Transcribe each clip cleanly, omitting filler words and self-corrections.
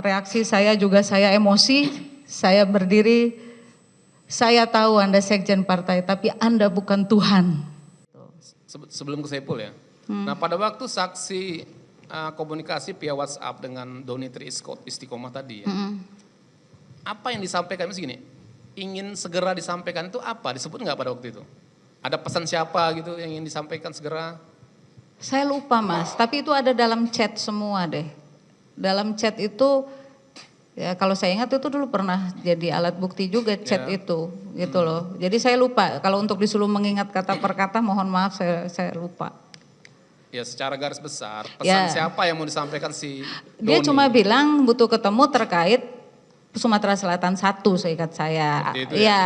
reaksi saya juga saya emosi, saya berdiri, saya tahu Anda sekjen partai, tapi Anda bukan Tuhan. Sebelum ke Saiful ya. Nah pada waktu saksi komunikasi via WhatsApp dengan Doni Tri Istiqomah tadi ya. Apa yang disampaikan segini? Ingin segera disampaikan itu apa? Disebut nggak pada waktu itu? Ada pesan siapa gitu yang ingin disampaikan segera? Saya lupa Mas, tapi itu ada dalam chat semua deh. Dalam chat itu, ya kalau saya ingat itu dulu pernah jadi alat bukti juga chat itu, gitu loh. Jadi saya lupa, kalau untuk disuruh mengingat kata per kata mohon maaf saya lupa. Ya secara garis besar, pesan siapa yang mau disampaikan si Doni? Dia cuma bilang butuh ketemu terkait Sumatera Selatan 1 seingat saya. Iya,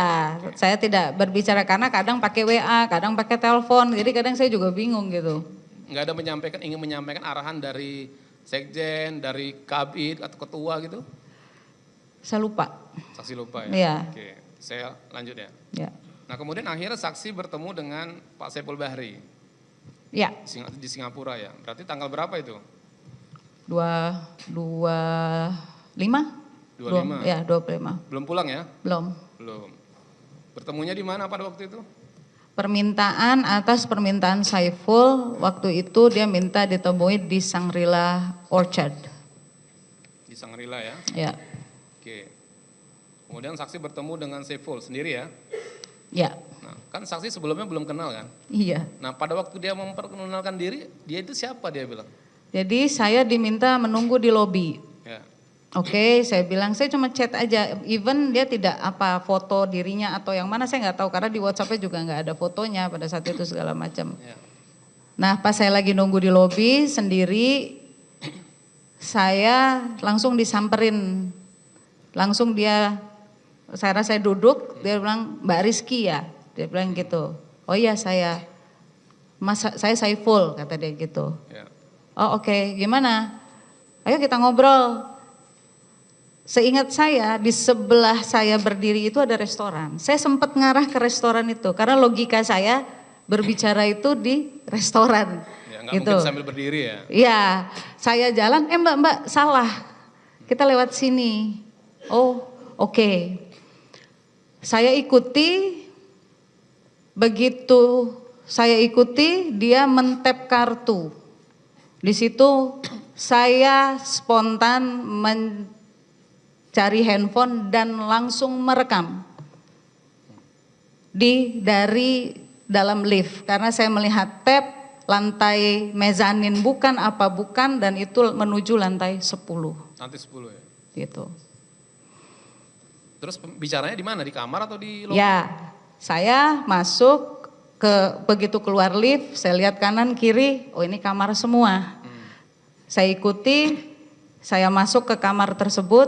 saya tidak berbicara karena kadang pakai WA, kadang pakai telepon, jadi kadang saya juga bingung gitu. Nggak ada ingin menyampaikan arahan dari sekjen, dari kabid atau ketua gitu? Saya lupa. Saksi lupa ya? Iya. Oke, saya lanjut ya. Ya. Nah kemudian akhirnya saksi bertemu dengan Pak Saiful Bahri. Ya. Di Singapura ya. Berarti tanggal berapa itu? 25. 25. Ya, 25. Belum pulang ya? Belum. Belum. Bertemunya di mana pada waktu itu? Permintaan atas permintaan Saiful, waktu itu dia minta ditemui di Shangri-La Orchard. Di Shangri-La ya? Ya. Oke. Kemudian saksi bertemu dengan Saiful sendiri ya? Ya. Nah, kan saksi sebelumnya belum kenal kan? Iya. Nah, pada waktu dia memperkenalkan diri, dia itu siapa dia bilang? Jadi saya diminta menunggu di lobi. Ya. Oke, saya bilang saya cuma chat aja. Even dia tidak apa foto dirinya atau yang mana saya nggak tahu karena di WhatsApp-nya juga nggak ada fotonya pada saat itu segala macam. Ya. Nah, pas saya lagi nunggu di lobi sendiri, saya langsung disamperin. Langsung saya duduk, dia bilang Mbak Rizky ya, dia bilang gitu. Oh iya saya Saiful kata dia gitu. Ya. Oh oke, gimana? Ayo kita ngobrol. Seingat saya di sebelah saya berdiri itu ada restoran. Saya sempat ngarah ke restoran itu karena logika saya berbicara itu di restoran. Ya, nggak gitu. mungkin sambil berdiri ya? Iya, saya jalan, mbak salah, kita lewat sini. Oh oke. Saya ikuti, begitu saya ikuti dia men-tap kartu. Di situ saya spontan mencari handphone dan langsung merekam dari dalam lift karena saya melihat tab lantai mezanin bukan dan itu menuju lantai 10. Lantai 10 ya. Gitu. Terus bicaranya di mana? Di kamar atau di lobi? Ya, saya masuk begitu keluar lift, saya lihat kanan kiri, oh ini kamar semua. Saya ikuti, saya masuk ke kamar tersebut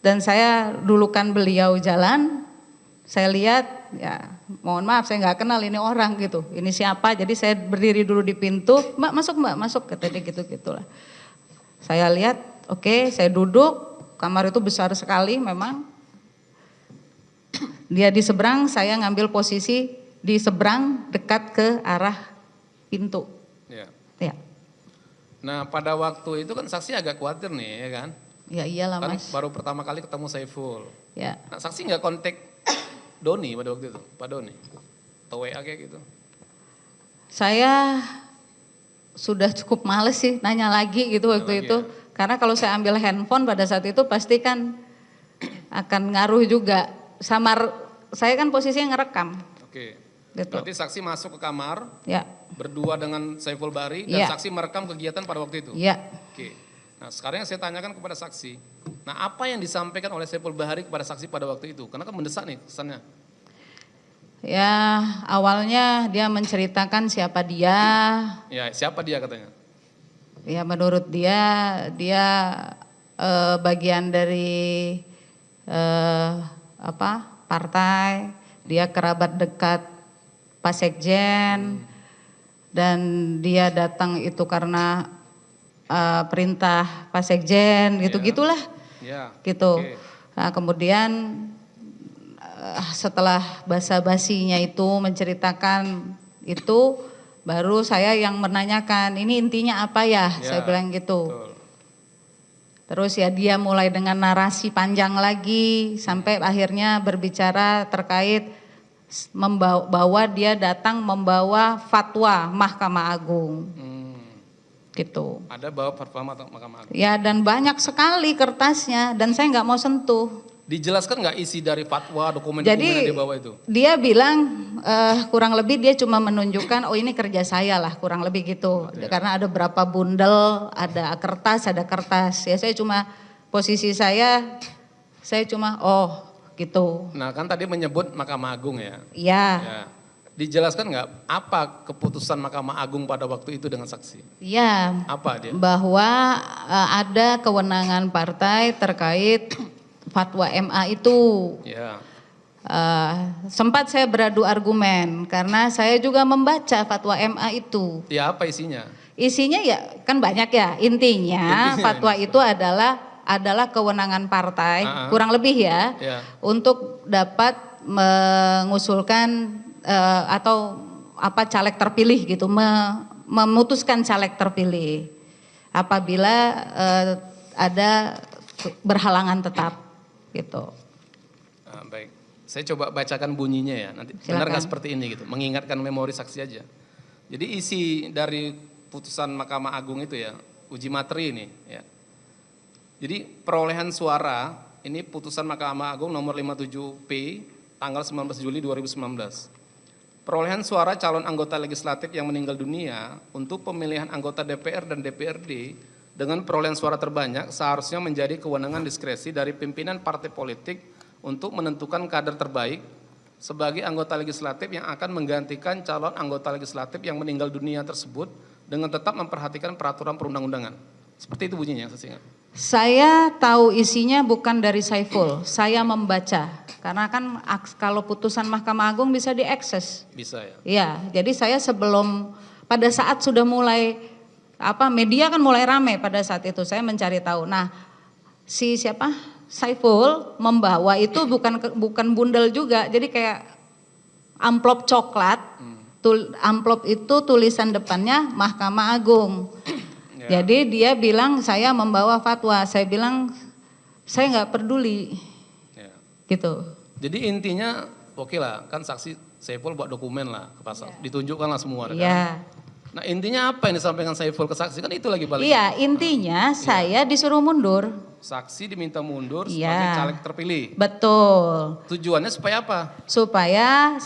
dan saya dulukan beliau jalan. Saya lihat, ya mohon maaf saya nggak kenal ini orang gitu, ini siapa. Jadi saya berdiri dulu di pintu, mbak masuk, kata dia gitu-gitulah. Saya lihat, oke, saya duduk, kamar itu besar sekali memang. Dia di seberang, saya ngambil posisi di seberang dekat ke arah pintu. Ya. Ya. Nah pada waktu itu kan saksi agak khawatir nih ya kan? Ya iyalah kan Mas. Baru pertama kali ketemu Saiful. Ya. Nah saksi nggak kontak Doni pada waktu itu? Pak Doni? Atau WA kayak gitu? Saya sudah cukup males sih nanya lagi gitu waktu itu. Ya? Karena kalau saya ambil handphone pada saat itu pasti kan akan ngaruh juga. Saya kan posisinya ngerekam. Oke. Gitu. Berarti saksi masuk ke kamar, ya. Berdua dengan Saiful Bahri dan saksi merekam kegiatan pada waktu itu? Iya. Oke. Nah sekarang yang saya tanyakan kepada saksi, nah apa yang disampaikan oleh Saiful Bahri kepada saksi pada waktu itu? Karena kan mendesak nih kesannya. Ya awalnya dia menceritakan siapa dia. Ya siapa dia katanya? Ya menurut dia bagian dari partai, dia kerabat dekat Pak Sekjen dan dia datang itu karena perintah Pak Sekjen gitu-gitulah. Ya. Gitu. Okay. Nah, kemudian setelah basa-basinya itu menceritakan itu baru saya yang menanyakan ini intinya apa ya? Saya bilang gitu. Betul. Terus ya dia mulai dengan narasi panjang lagi sampai akhirnya berbicara terkait bahwa dia datang membawa fatwa Mahkamah Agung. Gitu. Ada bawa fatwa Mahkamah Agung. Ya, dan banyak sekali kertasnya dan saya nggak mau sentuh. Dijelaskan nggak isi dari fatwa, dokumen-dokumen yang dibawa itu? Dia bilang kurang lebih dia cuma menunjukkan oh ini kerja saya lah, kurang lebih gitu. Karena ada berapa bundel, ada kertas. Ya saya cuma posisi saya cuma oh gitu. Nah kan tadi menyebut Mahkamah Agung ya. Iya. Ya. Dijelaskan nggak apa keputusan Mahkamah Agung pada waktu itu dengan saksi? Iya. Apa dia? Bahwa ada kewenangan partai terkait fatwa MA itu. Ya. Sempat saya beradu argumen karena saya juga membaca fatwa MA itu. Ya apa isinya? Isinya ya kan banyak ya. Intinya fatwa itu adalah kewenangan partai, kurang lebih ya. Untuk dapat mengusulkan atau apa caleg terpilih gitu, memutuskan caleg terpilih apabila ada berhalangan tetap gitu. Baik, saya coba bacakan bunyinya ya, nanti benar nggak seperti ini gitu, mengingatkan memori saksi aja. Jadi isi dari putusan Mahkamah Agung itu ya, uji materi ini ya. Jadi perolehan suara, ini putusan Mahkamah Agung nomor 57P tanggal 19 Juli 2019. Perolehan suara calon anggota legislatif yang meninggal dunia untuk pemilihan anggota DPR dan DPRD dengan perolehan suara terbanyak seharusnya menjadi kewenangan diskresi dari pimpinan partai politik untuk menentukan kader terbaik sebagai anggota legislatif yang akan menggantikan calon anggota legislatif yang meninggal dunia tersebut dengan tetap memperhatikan peraturan perundang-undangan. Seperti itu bunyinya, saya ingat. Saya tahu isinya bukan dari Saiful, saya membaca. Karena kan kalau putusan Mahkamah Agung bisa diakses. Bisa ya? Iya, jadi saya pada saat sudah mulai, media kan mulai ramai pada saat itu, saya mencari tahu. Nah, Saiful membawa itu bukan bundel juga, jadi kayak amplop coklat, amplop itu tulisan depannya Mahkamah Agung. Jadi dia bilang saya membawa fatwa, saya bilang saya nggak peduli, gitu. Jadi intinya oke lah, kan saksi Saiful buat dokumen lah ke pasar, ditunjukkan lah semua. Iya. Nah intinya apa yang disampaikan Saiful ke saksi, kan itu lagi balik. Iya, intinya saya disuruh mundur. Saksi diminta mundur sebagai caleg terpilih. Betul. Tujuannya supaya apa? Supaya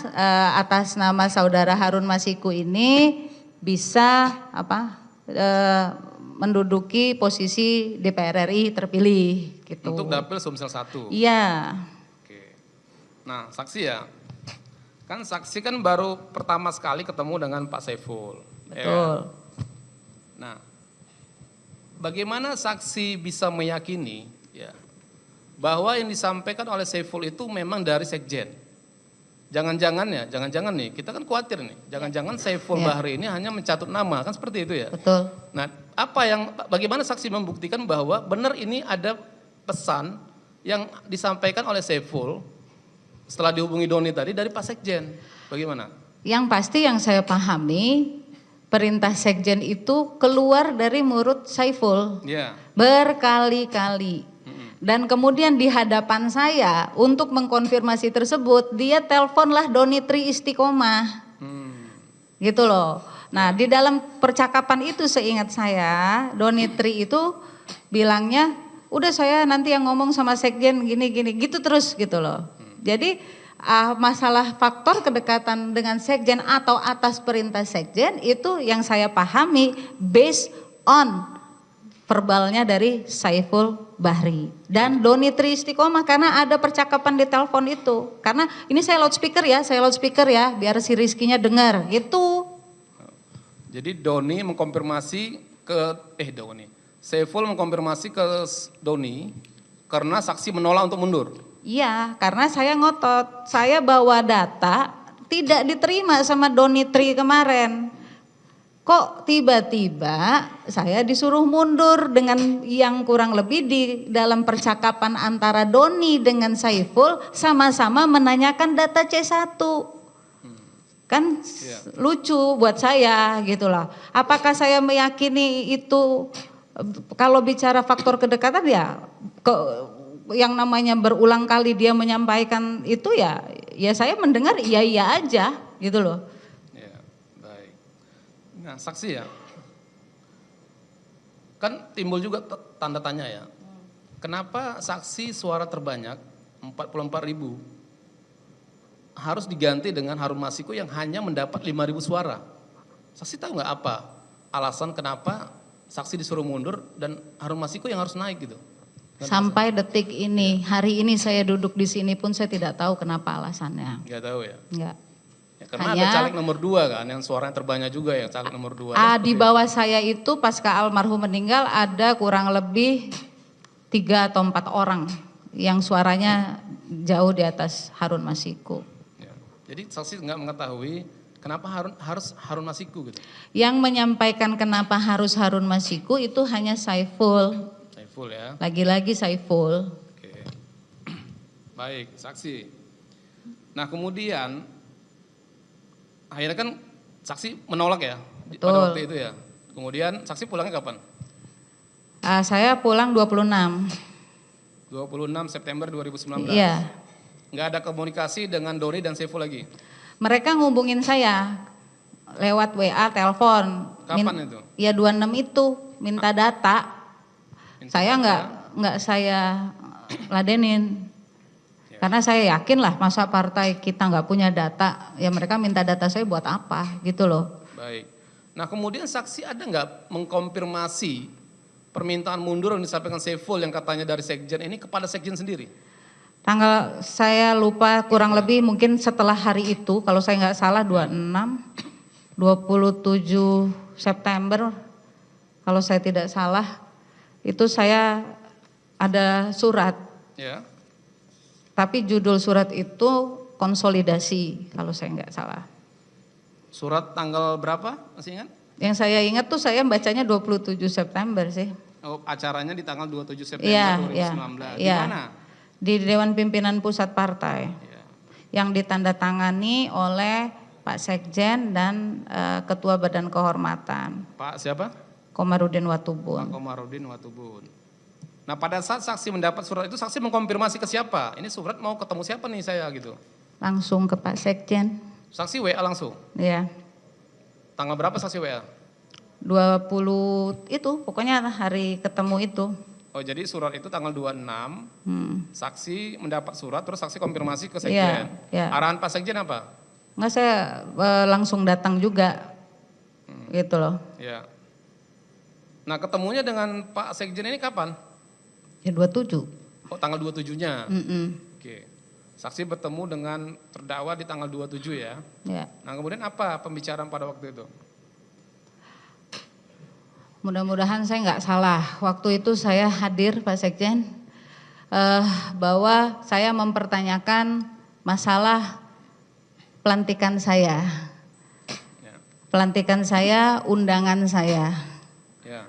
atas nama saudara Harun Masiku ini bisa menduduki posisi DPR RI terpilih gitu. Untuk dapil Sumsel 1. Iya. Oke. Nah, saksi ya. Kan saksi kan baru pertama sekali ketemu dengan Pak Saiful. Betul. Ya. Nah, bagaimana saksi bisa meyakini ya bahwa yang disampaikan oleh Saiful itu memang dari Sekjen? Jangan-jangan nih, kita kan khawatir nih, jangan-jangan Saiful Bahri ini hanya mencatut nama, kan seperti itu ya? Betul. Nah, bagaimana saksi membuktikan bahwa benar ini ada pesan yang disampaikan oleh Saiful setelah dihubungi Doni tadi dari Pak Sekjen, bagaimana? Yang pasti yang saya pahami, perintah Sekjen itu keluar dari mulut Saiful berkali-kali. Dan kemudian di hadapan saya untuk mengkonfirmasi tersebut, dia teleponlah Doni Tri Istiqomah, gitu loh. Nah di dalam percakapan itu seingat saya, Doni Tri itu bilangnya, udah saya nanti yang ngomong sama Sekjen gini-gini, gitu terus gitu loh. Jadi masalah faktor kedekatan dengan Sekjen atau atas perintah Sekjen itu yang saya pahami based on verbalnya dari Saiful Bahri dan Doni Tri Istiqomah, karena ada percakapan di telepon itu. Karena ini saya loudspeaker ya, biar si Rizkinya dengar gitu. Jadi Doni mengkonfirmasi Saiful mengkonfirmasi ke Doni karena saksi menolak untuk mundur. Iya, karena saya ngotot, saya bawa data tidak diterima sama Doni Tri kemarin. Kok tiba-tiba saya disuruh mundur dengan yang kurang lebih di dalam percakapan antara Doni dengan Saiful sama-sama menanyakan data C1. Kan lucu buat saya gitu loh. Apakah saya meyakini itu Kalau bicara faktor kedekatan ya yang namanya berulang kali dia menyampaikan itu ya saya mendengar iya aja gitu loh. Ya, baik. Nah, saksi ya. Kan timbul juga tanda tanya ya. Kenapa saksi suara terbanyak 44.000 harus diganti dengan Harun Masiku yang hanya mendapat 5.000 suara? Saksi tahu nggak apa alasan kenapa saksi disuruh mundur dan Harun Masiku yang harus naik gitu? Sampai detik ini, hari ini saya duduk di sini pun saya tidak tahu kenapa alasannya. Nggak tahu ya? Nggak. Ya, karena ada caleg nomor 2 kan, yang suaranya terbanyak juga ya, caleg nomor 2. Di bawah saya itu pasca almarhum meninggal ada kurang lebih 3 atau 4 orang yang suaranya jauh di atas Harun Masiku. Ya. Jadi saksi nggak mengetahui kenapa harus Harun Masiku gitu? Yang menyampaikan kenapa harus Harun Masiku itu hanya Saiful. Saiful ya? Lagi-lagi Saiful. Oke. Baik, saksi. Nah kemudian akhirnya kan saksi menolak ya? Betul. Pada waktu itu ya? Kemudian saksi pulangnya kapan? Saya pulang 26 September 2019? Iya. Nggak ada komunikasi dengan Doni dan Saiful lagi? Mereka ngubungin saya lewat WA, telepon. Kapan itu? Ya 26 itu minta data. Saya data. nggak saya ladenin. Ya. Karena saya yakin lah masa partai kita nggak punya data, ya mereka minta data saya buat apa gitu loh. Baik. Nah kemudian saksi ada nggak mengkonfirmasi permintaan mundur yang disampaikan Saiful yang katanya dari Sekjen ini kepada Sekjen sendiri? Tanggal saya lupa kurang lebih mungkin setelah hari itu, kalau saya nggak salah 27 September kalau saya tidak salah, itu saya ada surat. Ya. Tapi judul surat itu konsolidasi kalau saya nggak salah. Surat tanggal berapa masih ingat? Yang saya ingat tuh saya bacanya 27 September sih. Oh, acaranya di tanggal 27 September Iya, 2019. Di iya. mana? Di Dewan Pimpinan Pusat Partai. Ya. Yang ditandatangani oleh Pak Sekjen dan Ketua Badan Kehormatan. Pak siapa? Komarudin Pak Watubun. Komarudin Watubun. Nah pada saat saksi mendapat surat itu saksi mengkonfirmasi ke siapa? Ini surat mau ketemu siapa nih saya gitu? Langsung ke Pak Sekjen. Saksi WA langsung? Iya. Tanggal berapa saksi WA? 20 itu pokoknya hari ketemu itu. Oh jadi surat itu tanggal 26, saksi mendapat surat terus saksi konfirmasi ke Sekjen. Iya, iya. Arahan Pak Sekjen apa? Enggak, saya langsung datang juga gitu loh. Ya. Nah ketemunya dengan Pak Sekjen ini kapan? Ya 27. Oh tanggal 27-nya? Oke. Saksi bertemu dengan terdakwa di tanggal 27 ya? Ya. Nah kemudian apa pembicaraan pada waktu itu? Mudah-mudahan saya nggak salah. Waktu itu saya hadir Pak Sekjen, bahwa saya mempertanyakan masalah pelantikan saya. Ya. Pelantikan saya, undangan saya. Ya.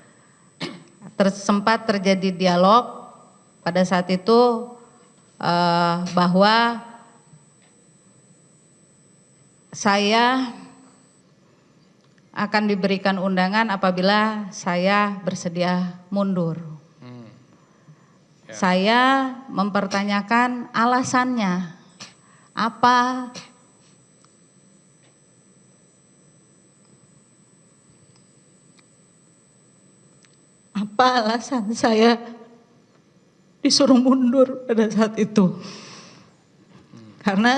Sempat terjadi dialog pada saat itu bahwa saya akan diberikan undangan apabila saya bersedia mundur. Ya. Saya mempertanyakan alasannya apa. Apa alasan saya disuruh mundur pada saat itu? Karena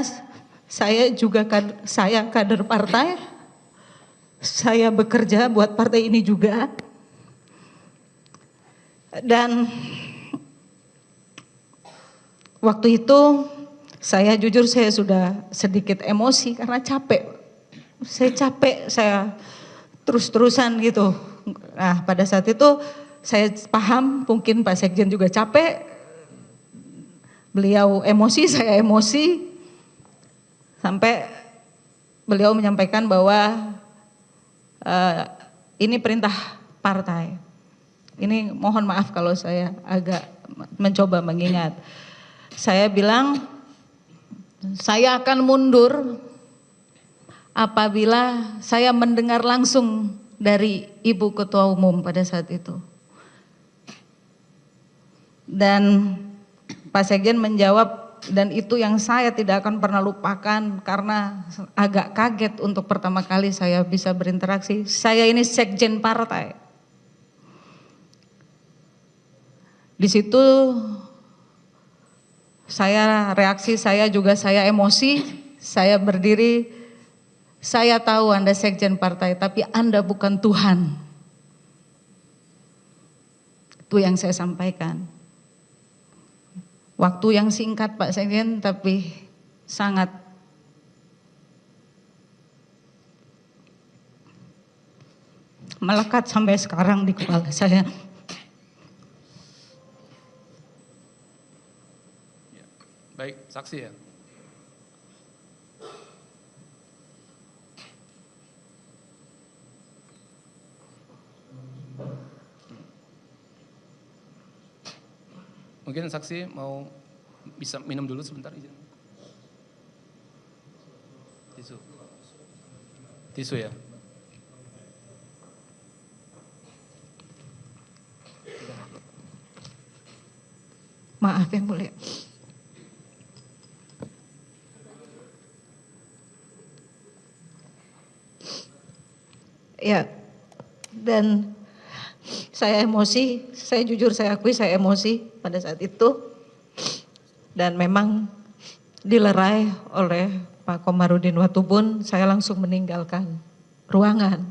saya juga saya kader partai, saya bekerja buat partai ini juga, dan waktu itu saya jujur saya sudah sedikit emosi karena capek. Saya capek, saya terus-terusan gitu. Nah pada saat itu saya paham mungkin Pak Sekjen juga capek, beliau emosi, saya emosi, sampai beliau menyampaikan bahwa ini perintah partai. Ini mohon maaf kalau saya agak mencoba mengingat. Saya bilang saya akan mundur apabila saya mendengar langsung dari Ibu Ketua Umum pada saat itu. Dan Pak Sekjen menjawab, dan itu yang saya tidak akan pernah lupakan karena agak kaget untuk pertama kali saya bisa berinteraksi. Saya ini sekjen partai. Di situ reaksi saya juga saya emosi, saya berdiri, saya tahu Anda sekjen partai tapi Anda bukan Tuhan. Itu yang saya sampaikan. Waktu yang singkat Pak Sekjen tapi sangat melekat sampai sekarang di kepala saya. Baik, saksi ya. Mungkin saksi mau bisa minum dulu sebentar, izin. Tisu. Tisu ya. Maaf yang mulia. Ya, dan saya emosi, saya jujur saya akui saya emosi pada saat itu. Dan memang dilerai oleh Pak Komarudin Watubun, saya langsung meninggalkan ruangan.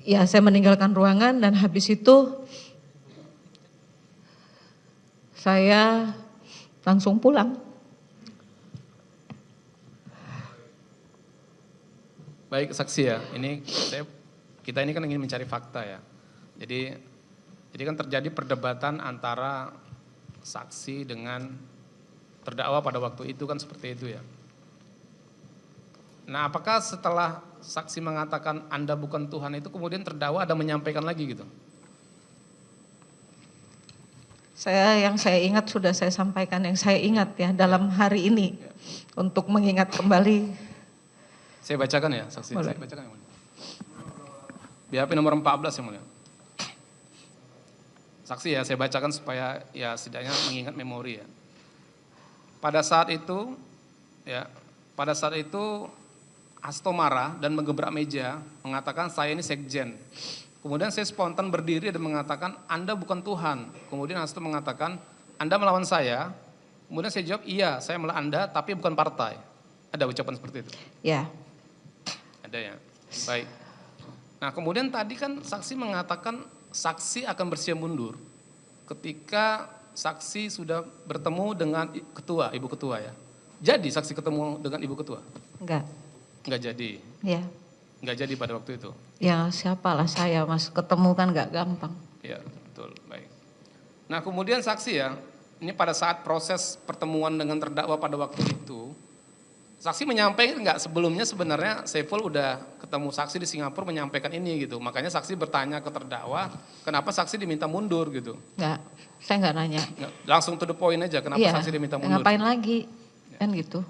Saya meninggalkan ruangan dan habis itu saya langsung pulang. Baik saksi ya, kita ini kan ingin mencari fakta ya. Jadi kan terjadi perdebatan antara saksi dengan terdakwa pada waktu itu kan seperti itu ya. Nah apakah setelah saksi mengatakan Anda bukan Tuhan itu kemudian terdakwa ada menyampaikan lagi gitu? Yang saya ingat sudah saya sampaikan, yang saya ingat ya dalam hari ini ya. Untuk mengingat kembali. Saya bacakan ya saksi, saya bacakan yang mulia. BAP nomor 14 yang mulia. Saksi ya, saya bacakan supaya ya setidaknya mengingat memori ya. Pada saat itu Hasto marah dan menggebrak meja, mengatakan saya ini sekjen. Kemudian saya spontan berdiri dan mengatakan Anda bukan Tuhan. Kemudian Hasto mengatakan Anda melawan saya. Kemudian saya jawab iya, saya melawan Anda tapi bukan partai. Ada ucapan seperti itu? Ya. Ada ya, baik. Nah kemudian tadi kan saksi mengatakan saksi akan bersiap mundur ketika saksi sudah bertemu dengan ketua, ibu ketua ya. Jadi saksi ketemu dengan ibu ketua? Enggak jadi? Ya. Enggak jadi pada waktu itu? Ya siapalah saya mas, ketemu kan enggak gampang. Ya betul, baik. Nah kemudian saksi ya, ini pada saat proses pertemuan dengan terdakwa pada waktu itu, saksi menyampaikan enggak sebelumnya sebenarnya Saiful udah ketemu saksi di Singapura menyampaikan ini gitu. Makanya saksi bertanya ke terdakwa, kenapa saksi diminta mundur gitu? Enggak, saya enggak nanya. Langsung to the point aja, kenapa saksi diminta mundur? Ngapain lagi, kan gitu.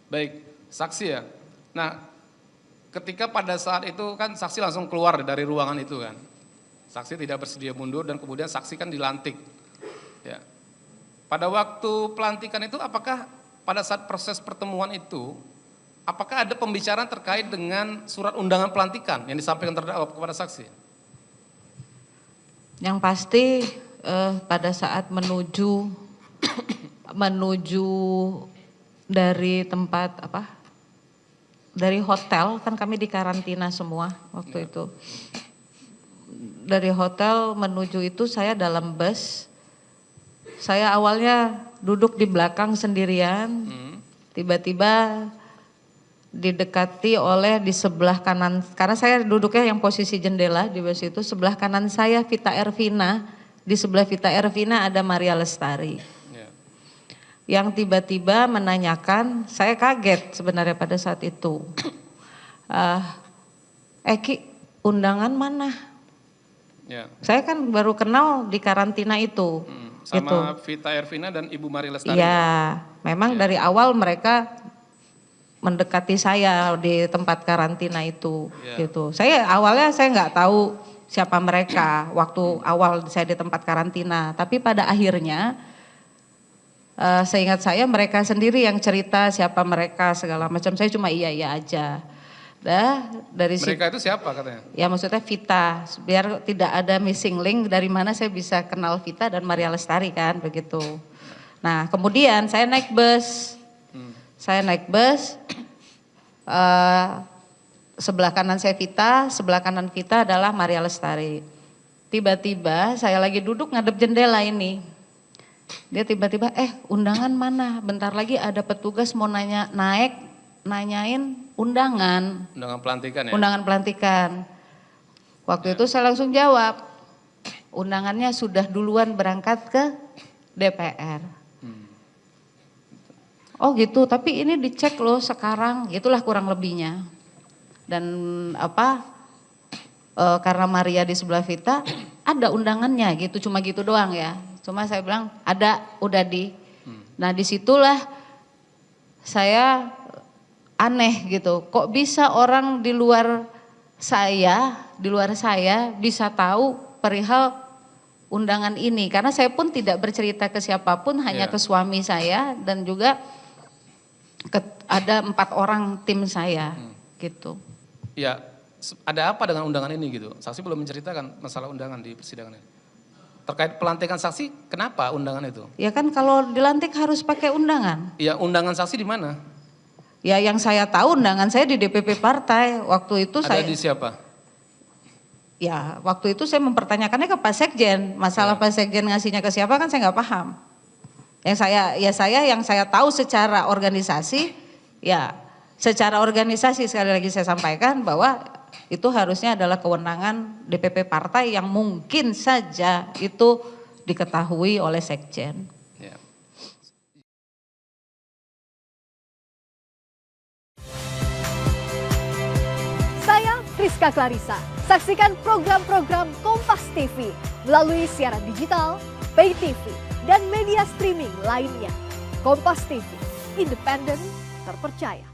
Baik, saksi ya. Nah, ketika pada saat itu kan saksi langsung keluar dari ruangan itu kan. Saksi tidak bersedia mundur dan kemudian saksi kan dilantik. Ya. Pada waktu pelantikan itu apakah pada saat proses pertemuan itu, apakah ada pembicaraan terkait dengan surat undangan pelantikan yang disampaikan terdakwa kepada saksi? Yang pasti pada saat menuju dari tempat dari hotel, kan kami di karantina semua waktu itu. Dari hotel menuju itu saya dalam bus. Saya awalnya duduk di belakang sendirian, tiba-tiba didekati oleh di sebelah kanan, karena saya duduknya yang posisi jendela di bus itu, sebelah kanan saya Vita Ervina, di sebelah Vita Ervina ada Maria Lestari. Yang tiba-tiba menanyakan, saya kaget sebenarnya pada saat itu. Eki, undangan mana? Ya. Saya kan baru kenal di karantina itu. Sama gitu. Vita Ervina dan Ibu Maria Lestari. Iya, memang dari awal mereka mendekati saya di tempat karantina itu, Iya. gitu. Awalnya saya nggak tahu siapa mereka waktu awal saya di tempat karantina, tapi pada akhirnya seingat saya mereka sendiri yang cerita siapa mereka segala macam. Saya cuma iya aja. Dari Mereka itu siapa katanya? ya maksudnya Vita, biar tidak ada missing link dari mana saya bisa kenal Vita dan Maria Lestari kan begitu. Nah kemudian saya naik bus, sebelah kanan saya Vita, sebelah kanan Vita adalah Maria Lestari. Tiba-tiba saya lagi duduk ngadep jendela ini, dia tiba-tiba undangan mana? Bentar lagi ada petugas mau nanyain undangan. Undangan pelantikan ya? Undangan pelantikan. Waktu itu saya langsung jawab, undangannya sudah duluan berangkat ke DPR. Oh gitu, tapi ini dicek loh sekarang, gitulah kurang lebihnya. Dan karena Maria di sebelah Vita, ada undangannya gitu, cuma gitu doang ya. Cuma saya bilang ada, udah di. Nah disitulah saya aneh gitu, kok bisa orang di luar saya bisa tahu perihal undangan ini. Karena saya pun tidak bercerita ke siapapun, hanya ke suami saya dan juga ada 4 orang tim saya gitu. Ya, ada apa dengan undangan ini gitu? Saksi belum menceritakan masalah undangan di persidangan ini. Terkait pelantikan saksi, kenapa undangan itu? Ya kan kalau dilantik harus pakai undangan. Ya undangan saksi di mana? Ya yang saya tahu undangan saya di DPP partai. Waktu itu Ada di siapa? Ya waktu itu saya mempertanyakannya ke Pak Sekjen. Masalah Pak Sekjen ngasihnya ke siapa kan saya nggak paham. Yang saya tahu secara organisasi, ya secara organisasi sekali lagi saya sampaikan bahwa itu harusnya adalah kewenangan DPP partai yang mungkin saja itu diketahui oleh Sekjen. Ya. Saya Friska Clarissa. Saksikan program-program Kompas TV melalui siaran digital, pay TV, dan media streaming lainnya. Kompas TV, independen, terpercaya.